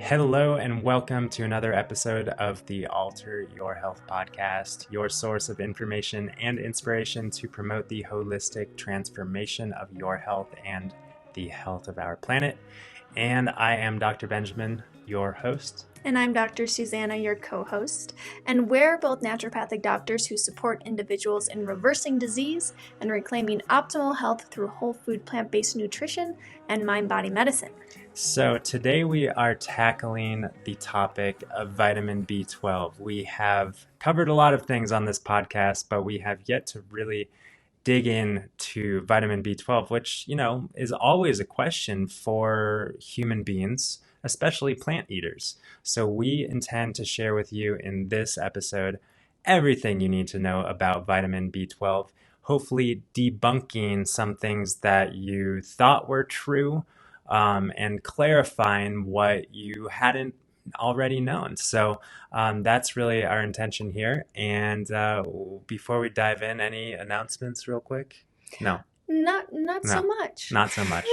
Hello and welcome to another episode of the Alter Your Health podcast, your source of information and inspiration to promote the holistic transformation of your health and the health of our planet. And I am Dr. Benjamin, your host. And I'm Dr. Susanna, your co-host. And we're both naturopathic doctors who support individuals in reversing disease and reclaiming optimal health through whole food plant-based nutrition and mind-body medicine. So today we are tackling the topic of vitamin B12. We have covered a lot of things on this podcast, but we have yet to really dig into vitamin B12, which, is always a question for human beings, especially plant eaters. So we intend to share with you in this episode everything you need to know about vitamin B12, hopefully debunking some things that you thought were true, and clarifying what you hadn't already known. So that's really our intention here. And before we dive in, any announcements real quick? No. Not so much. Not so much.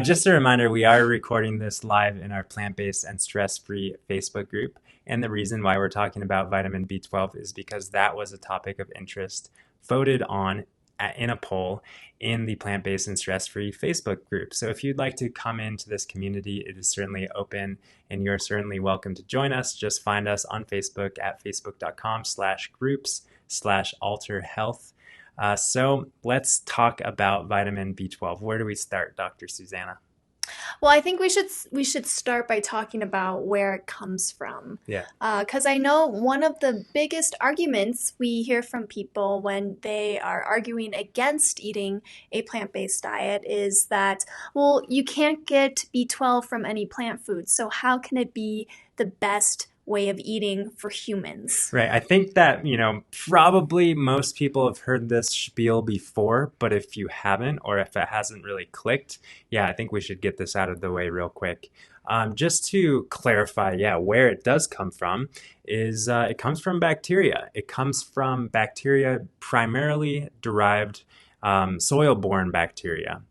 Just a reminder, we are recording this live in our plant-based and stress-free Facebook group. And the reason why we're talking about vitamin B12 is because that was a topic of interest voted on in a poll in the plant-based and stress-free Facebook group. So if you'd like to come into this community, it is certainly open and you're certainly welcome to join us. Just find us on Facebook at facebook.com/groups/alterhealth. So let's talk about vitamin B12. Where do we start, Dr. Susanna? Well, I think we should start by talking about where it comes from. Yeah. Because I know one of the biggest arguments we hear from people when they are arguing against eating a plant-based diet is that, well, you can't get B12 from any plant food, so how can it be the best way of eating for humans? Right. I think that, probably most people have heard this spiel before, but if you haven't, or if it hasn't really clicked, I think we should get this out of the way real quick. Just to clarify, where it does come from is it comes from bacteria. It comes from bacteria primarily derived soil-borne bacteria.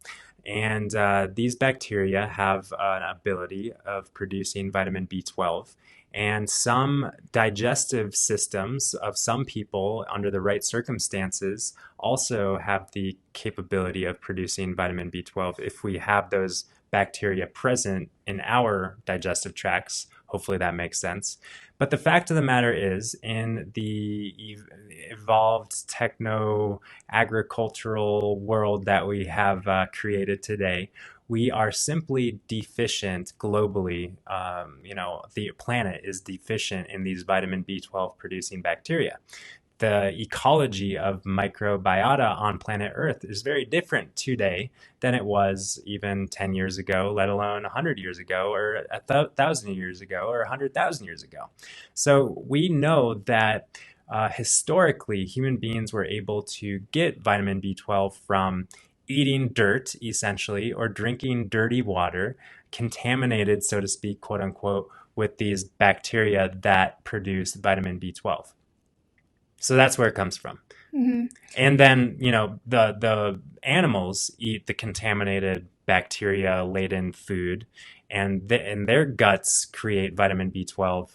And these bacteria have an ability of producing vitamin B12. And some digestive systems of some people, under the right circumstances, also have the capability of producing vitamin B12 if we have those bacteria present in our digestive tracts. Hopefully that makes sense. But the fact of the matter is, in the evolved techno-agricultural world that we have created today, we are simply deficient globally. The planet is deficient in these vitamin B12 producing bacteria. The ecology of microbiota on planet Earth is very different today than it was even 10 years ago, let alone 100 years ago, or 1,000 years ago, or 100,000 years ago. So we know that historically, human beings were able to get vitamin B12 from eating dirt, essentially, or drinking dirty water, contaminated, so to speak, quote unquote, with these bacteria that produce vitamin B12. So that's where it comes from. Mm-hmm. And then, the animals eat the contaminated bacteria-laden food, and their guts create vitamin B12,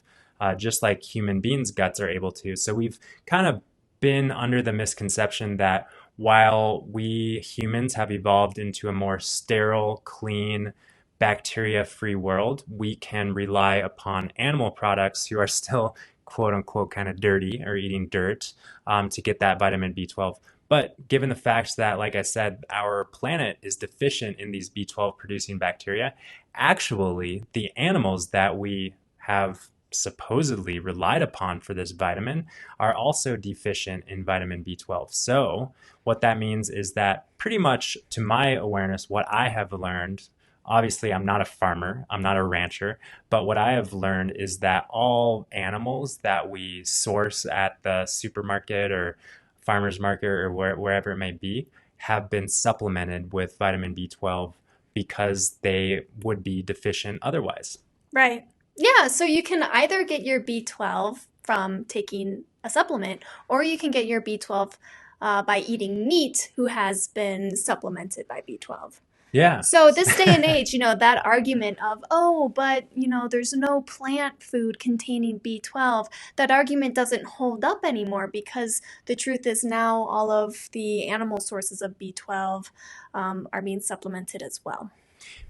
just like human beings' guts are able to. So we've kind of been under the misconception that while we humans have evolved into a more sterile, clean, bacteria-free world, we can rely upon animal products who are still quote unquote kind of dirty or eating dirt to get that vitamin B12. But given the fact that, like I said, our planet is deficient in these B12 producing bacteria, actually the animals that we have supposedly relied upon for this vitamin are also deficient in vitamin B12. So what that means is that pretty much, to my awareness, what I have learned, obviously I'm not a farmer, I'm not a rancher, but what I have learned is that all animals that we source at the supermarket or farmer's market or wherever it may be have been supplemented with vitamin B12 because they would be deficient otherwise. Right. Yeah, so you can either get your B12 from taking a supplement, or you can get your B12 by eating meat who has been supplemented by B12. Yeah. So this day and age, that argument of, oh, but, there's no plant food containing B12, that argument doesn't hold up anymore because the truth is now all of the animal sources of B12 are being supplemented as well.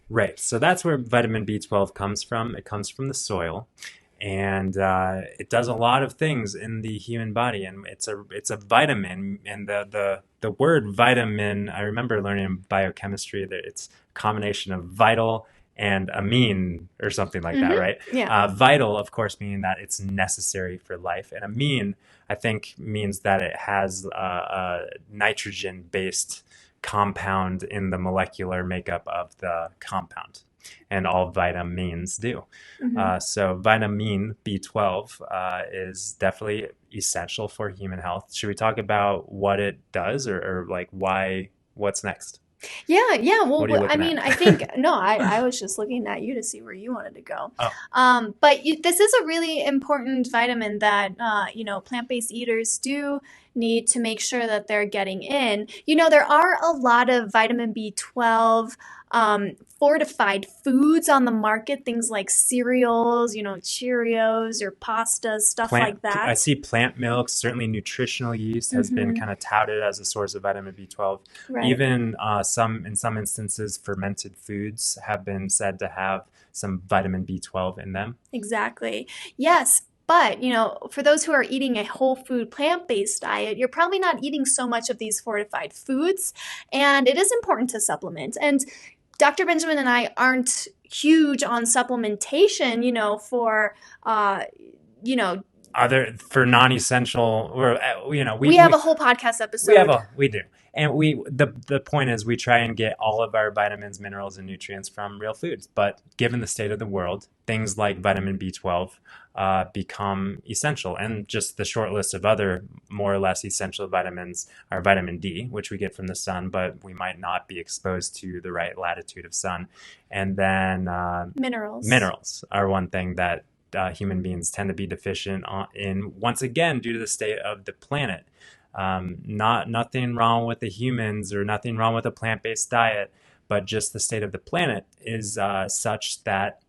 Right. So that's where vitamin B12 comes from. It comes from the soil, and it does a lot of things in the human body. And it's a vitamin. And the word vitamin, I remember learning in biochemistry that it's a combination of vital and amine or something like that, right? Yeah. Vital, of course, meaning that it's necessary for life, and amine, I think, means that it has a nitrogen-based compound in the molecular makeup of the compound, and all vitamins do. So vitamin B12 is definitely essential for human health. Should we talk about what it does, or like what's next? Yeah. Well, What are you I looking mean, at? I think, no, I was just looking at you to see where you wanted to go. Oh, But this is a really important vitamin that, plant-based eaters do need to make sure that they're getting in. There are a lot of vitamin B12 fortified foods on the market, things like cereals, Cheerios or pastas, stuff like I that. see plant milk. Certainly, nutritional yeast has been kind of touted as a source of vitamin B12. Right. Even in some instances, fermented foods have been said to have some vitamin B12 in them. Exactly. Yes. But, for those who are eating a whole food plant based diet, you're probably not eating so much of these fortified foods. And it is important to supplement. And Dr. Benjamin and I aren't huge on supplementation, for, you know, Other for non-essential, or we have a whole podcast episode. we do, and the point is we try and get all of our vitamins, minerals, and nutrients from real foods. But given the state of the world, things like vitamin B12 become essential, and just the short list of other more or less essential vitamins are vitamin D, which we get from the sun, but we might not be exposed to the right latitude of sun, and then Minerals. minerals are one thing that human beings tend to be deficient in, once again, due to the state of the planet. Nothing wrong with the humans or nothing wrong with a plant-based diet, but just the state of the planet is such that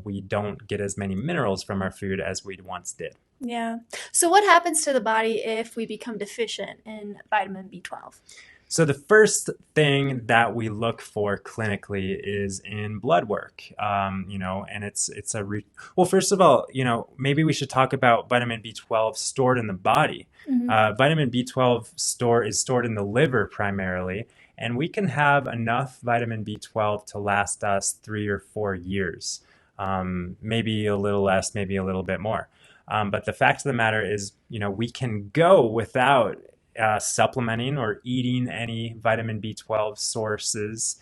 we don't get as many minerals from our food as we once did. Yeah. So what happens to the body if we become deficient in vitamin B12? So the first thing that we look for clinically is in blood work, and well, first of all, maybe we should talk about vitamin B12 stored in the body. Vitamin B12 is stored in the liver primarily, and we can have enough vitamin B12 to last us 3 or 4 years, maybe a little less, maybe a little bit more. But the fact of the matter is, we can go without supplementing or eating any vitamin B12 sources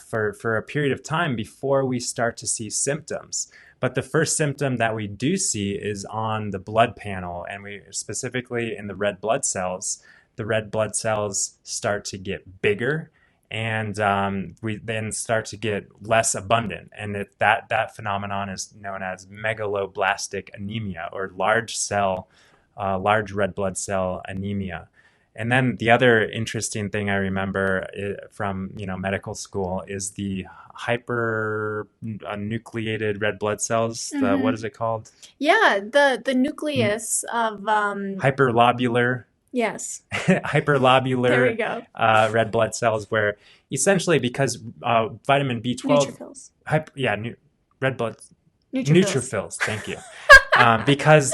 for a period of time before we start to see symptoms. But the first symptom that we do see is on the blood panel, and we specifically in the red blood cells. The red blood cells start to get bigger, and we then start to get less abundant. And that phenomenon is known as megaloblastic anemia, or large red blood cell anemia. And then the other interesting thing I remember from medical school is the hypernucleated red blood cells. What is it called? Yeah, the nucleus of Hyperlobular. yes. Hyperlobular. There we go. Red blood cells, where essentially because vitamin B12. Neutrophils. Red blood. Neutrophils. Thank you. Because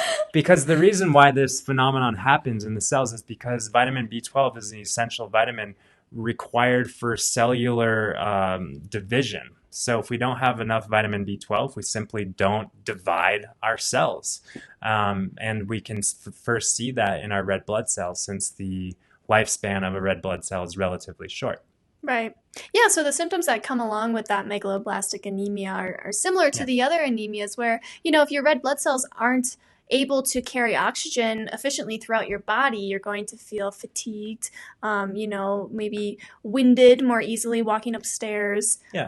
the reason why this phenomenon happens in the cells is because vitamin B12 is an essential vitamin required for cellular division. So if we don't have enough vitamin B12, we simply don't divide our cells. And we can first see that in our red blood cells, since the lifespan of a red blood cell is relatively short. Right. Yeah, so the symptoms that come along with that megaloblastic anemia are similar to the other anemias where, if your red blood cells aren't able to carry oxygen efficiently throughout your body, you're going to feel fatigued, maybe winded more easily walking upstairs. Yeah.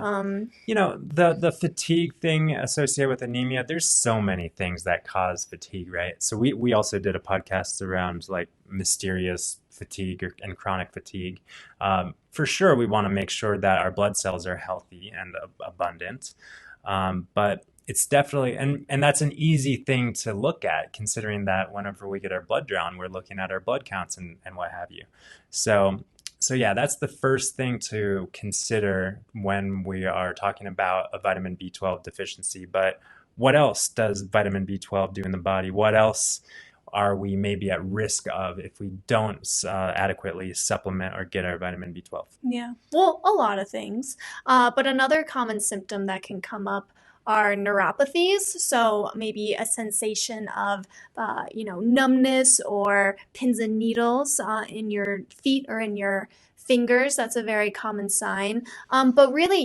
The fatigue thing associated with anemia, there's so many things that cause fatigue, right? So we also did a podcast around like mysterious fatigue and chronic fatigue. For sure, we want to make sure that our blood cells are healthy and abundant. But it's definitely, and that's an easy thing to look at, considering that whenever we get our blood drawn, we're looking at our blood counts and what have you. So yeah, that's the first thing to consider when we are talking about a vitamin B12 deficiency. But what else does vitamin B12 do in the body? What else are we maybe at risk of if we don't adequately supplement or get our vitamin B12? Yeah, well, a lot of things. But another common symptom that can come up are neuropathies. So maybe a sensation of, numbness or pins and needles in your feet or in your fingers. That's a very common sign. But really,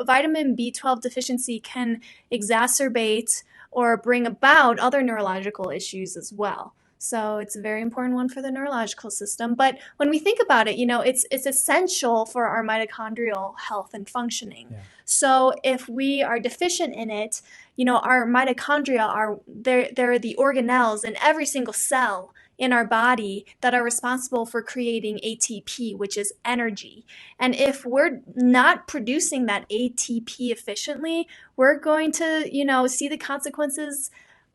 vitamin B12 deficiency can exacerbate or bring about other neurological issues as well. So it's a very important one for the neurological system. But when we think about it, it's essential for our mitochondrial health and functioning. Yeah. So if we are deficient in it, our mitochondria they're the organelles in every single cell in our body that are responsible for creating ATP, which is energy. And if we're not producing that ATP efficiently, we're going to, see the consequences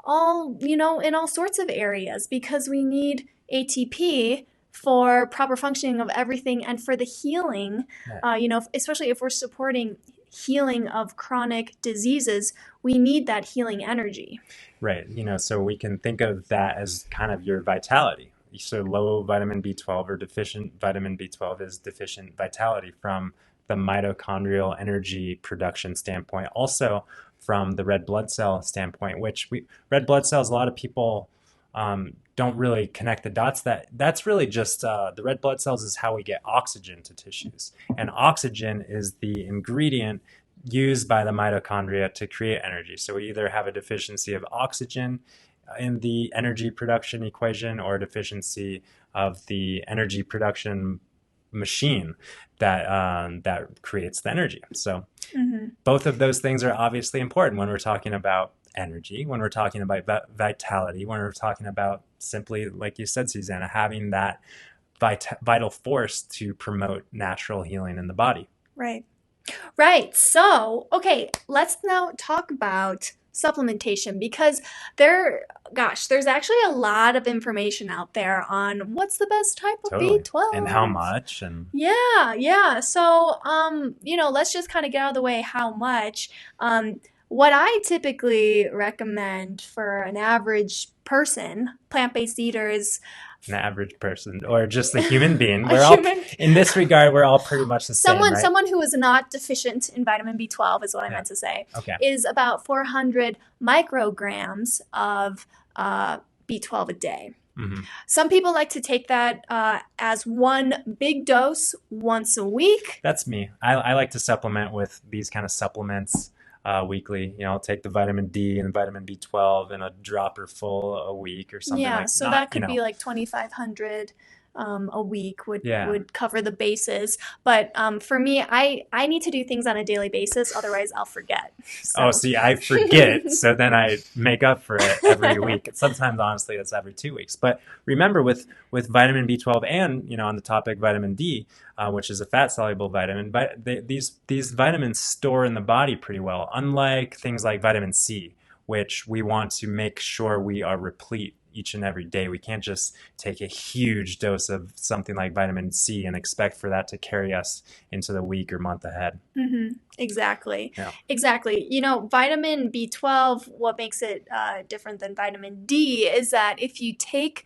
in all sorts of areas, because we need ATP for proper functioning of everything and for the healing, especially if we're supporting healing of chronic diseases, we need that healing energy. Right. So we can think of that as kind of your vitality. So low vitamin B12 or deficient vitamin B12 is deficient vitality from the mitochondrial energy production standpoint. Also from the red blood cell standpoint, red blood cells, a lot of people don't really connect the dots. That's really just the red blood cells is how we get oxygen to tissues. And oxygen is the ingredient used by the mitochondria to create energy. So we either have a deficiency of oxygen in the energy production equation or a deficiency of the energy production machine that creates the energy. So both of those things are obviously important when we're talking about energy, when we're talking about vitality, when we're talking about simply, like you said, Susanna, having that vital force to promote natural healing in the body. Right. So, okay, let's now talk about supplementation, because there's actually a lot of information out there on what's the best type of Totally. B12 And how much. And yeah. So, let's just kind of get out of the way how much. What I typically recommend for an average person, plant-based eaters, an average person or just a human being. In this regard, we're all pretty much the same, right? Someone who is not deficient in vitamin B12 is what I meant to say. Okay. Is about 400 micrograms of B12 a day. Mm-hmm. Some people like to take that as one big dose once a week. That's me. I like to supplement with these kind of supplements weekly. I'll take the vitamin D and vitamin B12 in a dropper full a week or something like that. Yeah, so that could be like 2,500 a week would cover the bases. But for me, I need to do things on a daily basis, otherwise I'll forget. So. Oh, see, I forget, so then I make up for it every week. Sometimes, honestly, it's every 2 weeks. But remember, with vitamin B12 and, on the topic vitamin D, which is a fat-soluble vitamin, but these vitamins store in the body pretty well, unlike things like vitamin C, which we want to make sure we are replete each and every day. We can't just take a huge dose of something like vitamin C and expect for that to carry us into the week or month ahead. Mm-hmm. Exactly. Yeah. Exactly. Vitamin B12, what makes it different than vitamin D is that if you take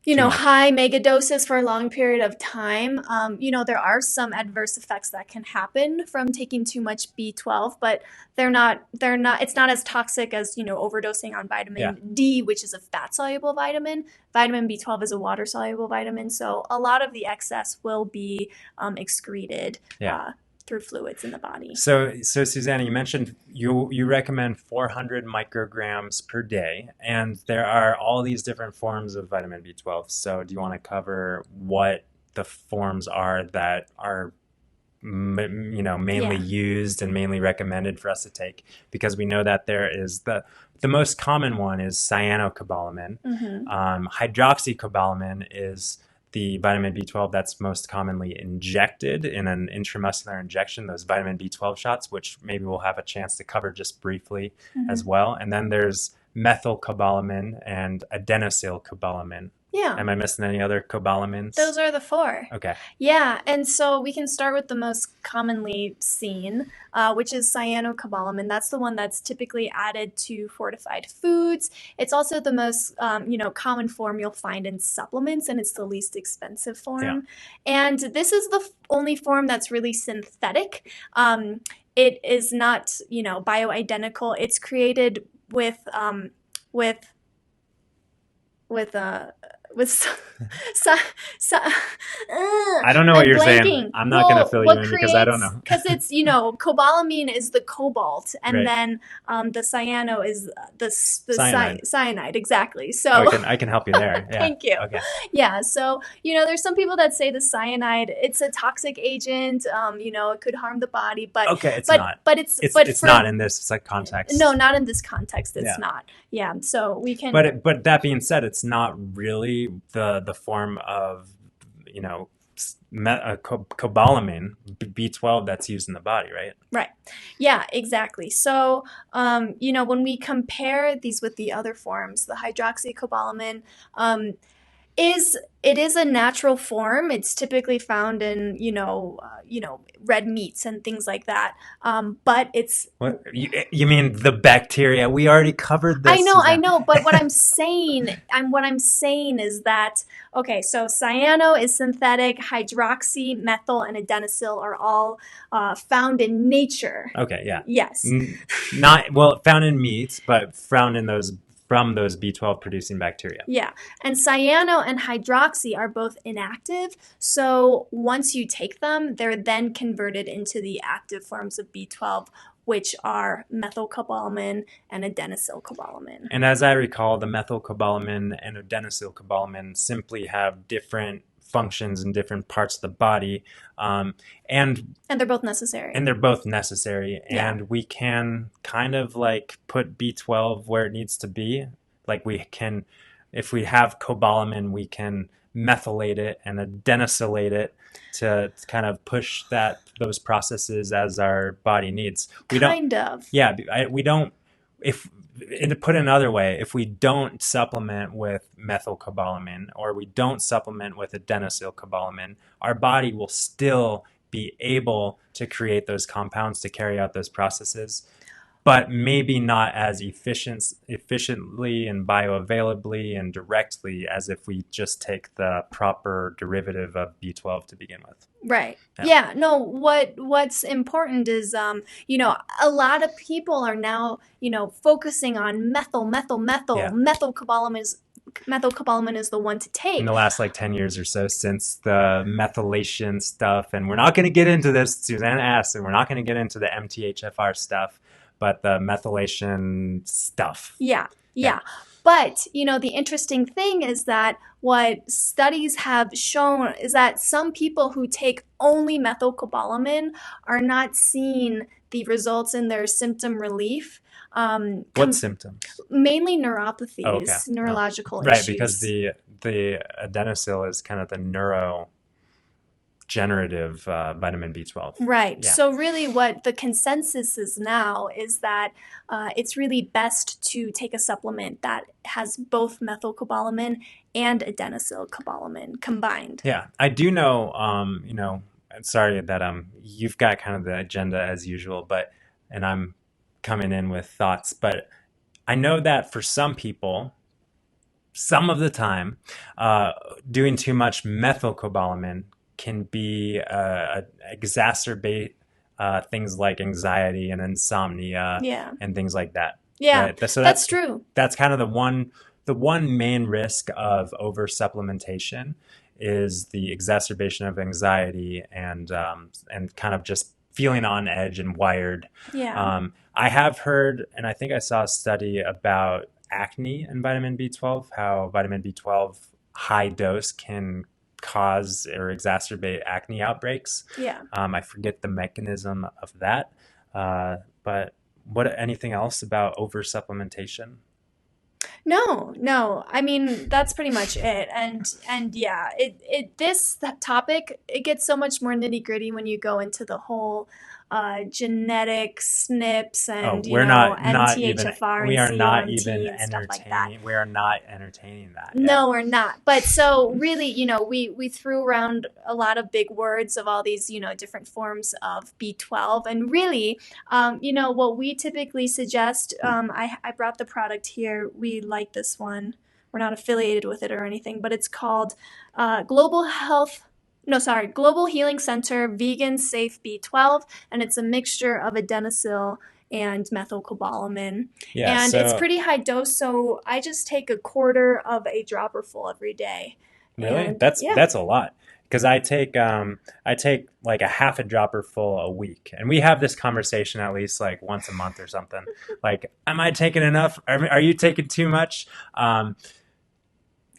high mega doses for a long period of time, there are some adverse effects that can happen from taking too much B12, but it's not as toxic as, overdosing on vitamin D, which is a fat soluble vitamin. Vitamin B12 is a water soluble vitamin. So a lot of the excess will be excreted through fluids in the body. So Susanna, you mentioned you recommend 400 micrograms per day, and there are all these different forms of vitamin B12. So do you want to cover what the forms are that are mainly used and mainly recommended for us to take? Because we know that there is the most common one is cyanocobalamin. Mm-hmm. Hydroxycobalamin is the vitamin B12 that's most commonly injected in an intramuscular injection, those vitamin B12 shots, which maybe we'll have a chance to cover just briefly as well. And then there's methylcobalamin and adenosylcobalamin. Yeah. Am I missing any other cobalamins? Those are the 4. Okay. Yeah, and so we can start with the most commonly seen, which is cyanocobalamin. That's the one that's typically added to fortified foods. It's also the most, common form you'll find in supplements, and it's the least expensive form. And this is the only form that's really synthetic. It is not, bioidentical. It's created with I don't know what you're blanking. saying. I'm not going to fill you in because I don't know. Because it's, cobalamin is the cobalt, and Right. then the cyano is the Cyanide. cyanide, exactly. So I can help you there. Yeah. Thank you. Okay. Yeah, so, there's some people that say the cyanide, it's a toxic agent, it could harm the body, but Okay, it's not. But It's not in this context. No, not in this context. It's Yeah. not. Yeah, so we can. But that being said, it's not really the form of cobalamin B12 that's used in the body, right? Right. Yeah, exactly. So, when we compare these with the other forms, the hydroxycobalamin, it is a natural form. It's typically found in red meats and things like that. But it's What you mean the bacteria? We already covered this. I know. But what I'm saying is that okay. So cyano is synthetic. Hydroxy, methyl, and adenosine are all found in nature. Okay. Yeah. Yes. Not found in meats, but found in those from those B12 producing bacteria. Yeah, and cyano and hydroxy are both inactive, so once you take them, they're then converted into the active forms of B12, which are methylcobalamin and adenosylcobalamin. And as I recall, the methylcobalamin and adenosylcobalamin simply have different functions in different parts of the body, and they're both necessary. Yeah. And we can kind of like put B12 where it needs to be. Like we can, if we have cobalamin, we can methylate it and adenosylate it to kind of push those processes as our body needs. We don't. And to put it another way, if we don't supplement with methylcobalamin or we don't supplement with adenosylcobalamin, our body will still be able to create those compounds to carry out those processes, but maybe not as efficiently and bioavailably and directly as if we just take the proper derivative of B12 to begin with. Right. Yeah. No, what's important is, a lot of people are now, focusing on methyl. Yeah. Methylcobalamin is the one to take. In the last 10 years or so since the methylation stuff, and we're not going to get into this, Suzanne asked, and we're not going to get into the MTHFR stuff, but the methylation stuff. Yeah. But, the interesting thing is that what studies have shown is that some people who take only methylcobalamin are not seeing the results in their symptom relief. What symptoms? Mainly neuropathies, Oh, okay. neurological Right, issues. because the adenosyl is kind of the neurogenerative vitamin B12. Right. Yeah. So really what the consensus is now is that it's really best to take a supplement that has both methylcobalamin and adenosylcobalamin combined. Yeah, I do know, sorry that you've got kind of the agenda as usual, and I'm coming in with thoughts, but I know that for some people, some of the time, doing too much methylcobalamin can be exacerbate things like anxiety and insomnia and things like that. Yeah, right? So that's true. That's kind of the one main risk of over supplementation is the exacerbation of anxiety and kind of just feeling on edge and wired. Yeah. I have heard, and I think I saw a study about acne and vitamin B12, how vitamin B12 high dose can cause or exacerbate acne outbreaks. Yeah. I forget the mechanism of that. But anything else about over supplementation? No. I mean, that's pretty much it. And yeah, that topic, it gets so much more nitty-gritty when you go into the whole genetics, SNPs, Oh, and we're not even MTHFR we and are not even COMT and stuff like that. entertaining. We are not entertaining that. Yeah. No, we're not. But so really, we threw around a lot of big words of all these, different forms of B12. And really, what we typically suggest, I brought the product here. We like this one. We're not affiliated with it or anything, but it's called Global Health. No, sorry, Global Healing Center Vegan Safe B12, and it's a mixture of adenosine and methylcobalamin. Yeah, And it's so pretty high dose, so I just take a quarter of a dropper full every day. really, And yeah. that's a lot because I take like a half a dropper full a week, and we have this conversation at least like once a month or something. Like, am I taking enough? Are you taking too much? Um,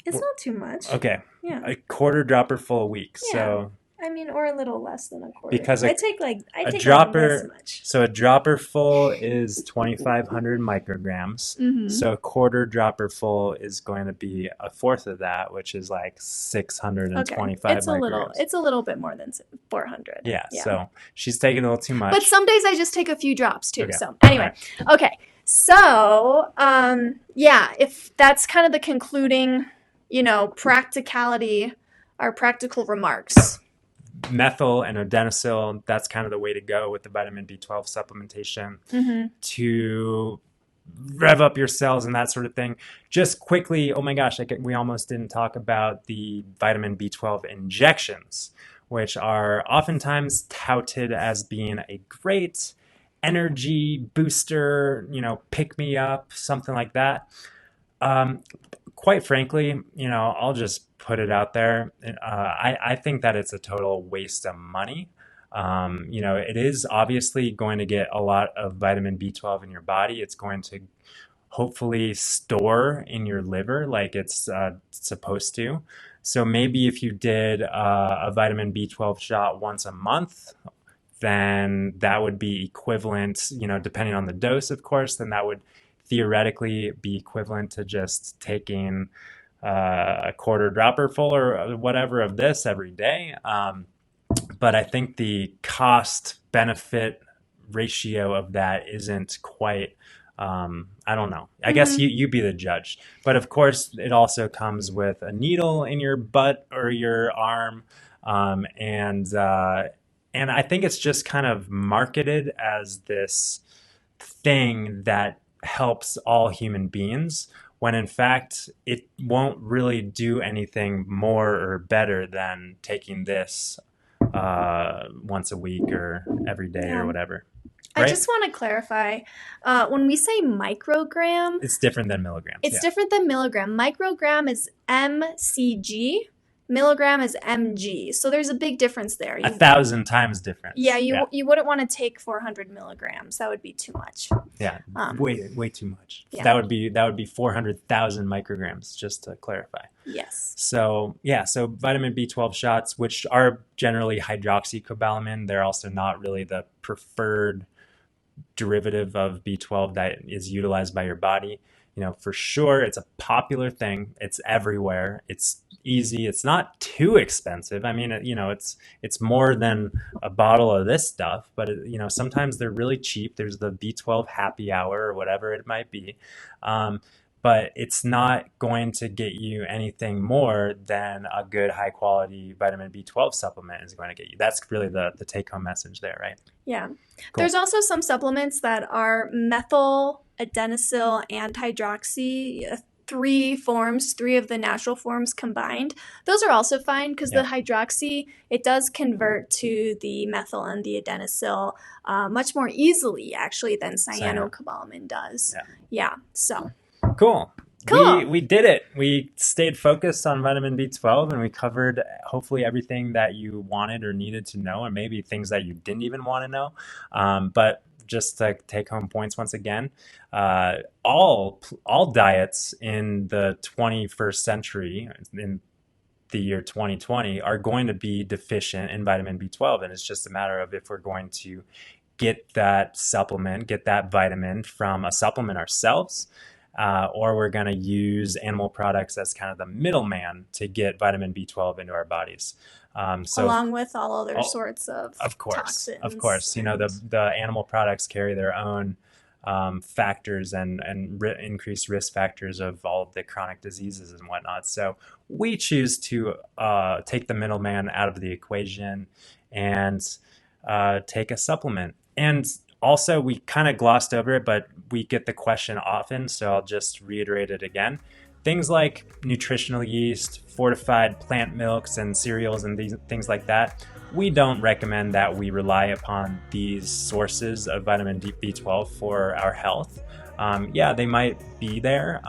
It's not too much. okay, Yeah. a quarter dropper full a week. Yeah. So I mean, or a little less than a quarter. because I take a like this dropper, much. so a dropper full is 2,500 micrograms. Mm-hmm. So a quarter dropper full is going to be a fourth of that, which is like 625 micrograms. It's a little bit more than 400. Yeah, so she's taking a little too much. But some days I just take a few drops too. Okay. So anyway, All right. okay. So yeah, if that's kind of the concluding, practicality or practical remarks. Methyl and adenosine, that's kind of the way to go with the vitamin B12 supplementation to rev up your cells and that sort of thing. Just quickly, oh my gosh, we almost didn't talk about the vitamin B12 injections, which are oftentimes touted as being a great energy booster, pick me up, something like that. Quite frankly, I'll just put it out there. I think that it's a total waste of money. It is obviously going to get a lot of vitamin B12 in your body. It's going to hopefully store in your liver like it's supposed to. So maybe if you did a vitamin B12 shot once a month, then that would be equivalent, depending on the dose, of course, then that would theoretically be equivalent to just taking a quarter dropper full or whatever of this every day. But I think the cost benefit ratio of that isn't quite, I don't know. I guess you be the judge. But of course, it also comes with a needle in your butt or your arm. And I think it's just kind of marketed as this thing that helps all human beings when in fact it won't really do anything more or better than taking this once a week or every day or whatever. Right? I just want to clarify, when we say microgram, it's different than milligrams. It's different than milligram. Microgram is mcg. Milligram is mg. So there's a big difference there. 1,000 times difference. Yeah, you wouldn't want to take 400 milligrams. That would be too much. Yeah, way too much. Yeah. That would be 400,000 micrograms, just to clarify. Yes. So vitamin B12 shots, which are generally hydroxycobalamin, they're also not really the preferred derivative of B12 that is utilized by your body. For sure, it's a popular thing. It's everywhere. It's easy. It's not too expensive. I mean, it's more than a bottle of this stuff, but sometimes they're really cheap. There's the B12 happy hour or whatever it might be. But it's not going to get you anything more than a good high quality vitamin B12 supplement is going to get you. That's really the take home message there, right? Yeah. Cool. There's also some supplements that are methyl, adenosine, and hydroxy, three of the natural forms combined. Those are also fine because the hydroxy, it does convert to the methyl and the adenosine much more easily actually than cyanocobalamin does. Yeah. So Cool. We did it. We stayed focused on vitamin B12 and we covered hopefully everything that you wanted or needed to know, and maybe things that you didn't even want to know. But just to take home points once again, all diets in the 21st century, in the year 2020, are going to be deficient in vitamin B12. And it's just a matter of if we're going to get that supplement, get that vitamin from a supplement ourselves, or we're going to use animal products as kind of the middleman to get vitamin B12 into our bodies. So, Along with all other oh, sorts of of toxins. course, the animal products carry their own factors and increased risk factors of all of the chronic diseases and whatnot. So we choose to take the middleman out of the equation and take a supplement. And also, we kind of glossed over it, but we get the question often, so I'll just reiterate it again. Things like nutritional yeast, fortified plant milks, and cereals, and these things like that, we don't recommend that we rely upon these sources of vitamin B12 for our health. Yeah, they might be there,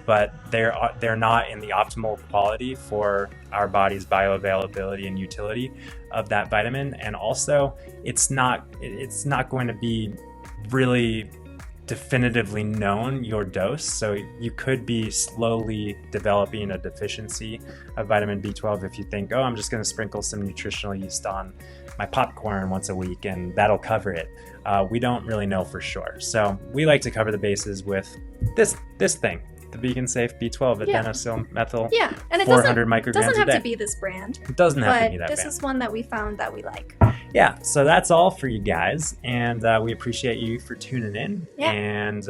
but they're not in the optimal quality for our body's bioavailability and utility of that vitamin. And also, it's not going to be really definitively known your dose, so you could be slowly developing a deficiency of vitamin B12 if you think, oh, I'm just going to sprinkle some nutritional yeast on my popcorn once a week and that'll cover it. We don't really know for sure, so we like to cover the bases with this thing, the vegan safe B12 adenosyl methyl, and it 400 micrograms doesn't have a day. to be this brand. It doesn't have to be but that this bad. is one that we found that we like. Yeah, so that's all for you guys, and we appreciate you for tuning in. Yeah. And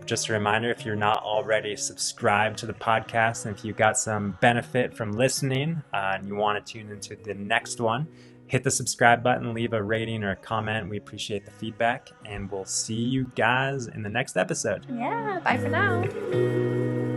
just a reminder, if you're not already subscribed to the podcast, and if you got some benefit from listening and you want to tune into the next one, hit the subscribe button, leave a rating or a comment. We appreciate the feedback, and we'll see you guys in the next episode. Yeah, bye for now.